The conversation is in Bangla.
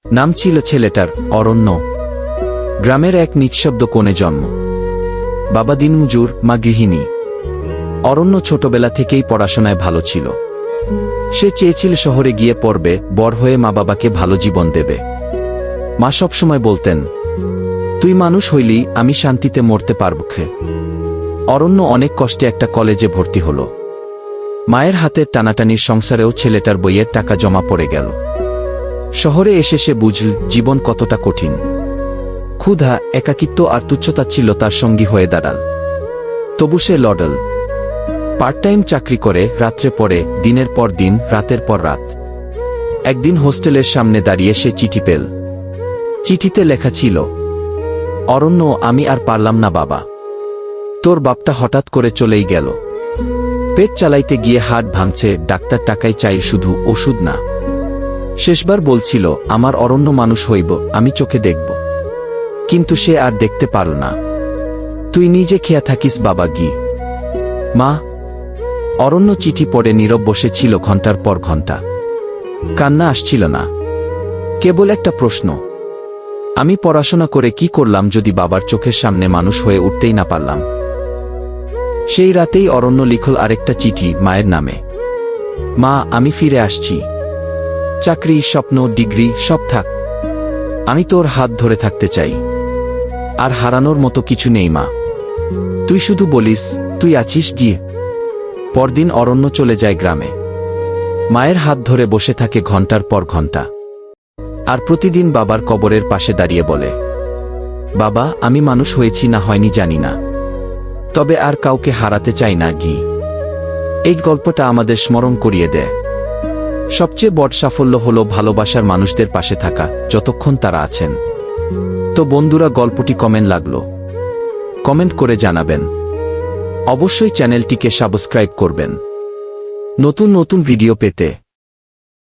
নাম ছিল ছেলেটার অরণ্য। গ্রামের এক নিঃশব্দ কোণে জন্ম। বাবা দিনমজুর, মা গৃহিণী। অরণ্য ছোটবেলা থেকেই পড়াশোনায় ভালো ছিল। সে চেয়েছিল শহরে গিয়ে পড়বে, বড় হয়ে মা বাবাকে ভালো জীবন দেবে। মা সবসময় বলতেন, তুই মানুষ হইলি, আমি শান্তিতে মরতে পারবখে। অরণ্য অনেক কষ্টে একটা কলেজে ভর্তি হল। মায়ের হাতের টানাটানির সংসারেও ছেলেটার বইয়ের টাকা জমা পড়ে গেল। শহরে এসে সে বুঝল জীবন কতটা কঠিন। ক্ষুধা, একাকিত্ব আর তুচ্ছতাচ্ছিল্য তার সঙ্গী হয়ে দাঁড়াল। তবু সে লড়ল। পার্ট টাইম চাকরি করে, রাত্রে পড়ে, দিনের পর দিন, রাতের পর রাত। একদিন হোস্টেলের সামনে দাঁড়িয়ে সে চিঠি পেল। চিঠিতে লেখা ছিল, অরণ্য, আমি আর পারলাম না বাবা। তোর বাপটা হঠাৎ করে চলেই গেল। পেট চালাইতে গিয়ে হাড় ভাঙছে, ডাক্তার টাকাই চাই, শুধু ওষুধ না। শেষবার বলছিল, আমার অরণ্য মানুষ হইব, আমি চোখে দেখব। কিন্তু সে আর দেখতে পারল না। তুই নিজে খেয়া থাকিস বাবা গি। মা। অরণ্য চিঠি পড়ে নীরব বসে ছিল ঘন্টার পর ঘন্টা। কান্না আসছিল না, কেবল একটা প্রশ্ন, আমি পড়াশোনা করে কি করলাম যদি বাবার চোখের সামনে মানুষ হয়ে উঠতেই না পারলাম। সেই রাতেই অরণ্য লিখল আরেকটা চিঠি মায়ের নামে। মা, আমি ফিরে আসছি। চাকরি, স্বপ্ন, ডিগ্রি সব থাক, আমি তোর হাত ধরে থাকতে চাই। আর হারানোর মতো কিছু নেই মা, তুই শুধু বলিস তুই আছিস গিয়ে। পরদিন অরণ্য চলে যায় গ্রামে। মায়ের হাত ধরে বসে থাকে ঘন্টার পর ঘন্টা। আর প্রতিদিন বাবার কবরের পাশে দাঁড়িয়ে বলে, বাবা, আমি মানুষ হয়েছি না হয়নি জানি না, তবে আর কাউকে হারাতে চাই না গি। এই গল্পটা আমাদের স্মরণ করিয়ে দেয়, সবচেয়ে বড় সাফল্য হল ভালোবাসার মানুষদের পাশে থাকা, যতক্ষণ তারা আছেন। তো বন্ধুরা, গল্পটি কেমন লাগলো কমেন্ট করে জানাবেন। অবশ্যই চ্যানেলটিকে সাবস্ক্রাইব করবেন নতুন নতুন ভিডিও পেতে।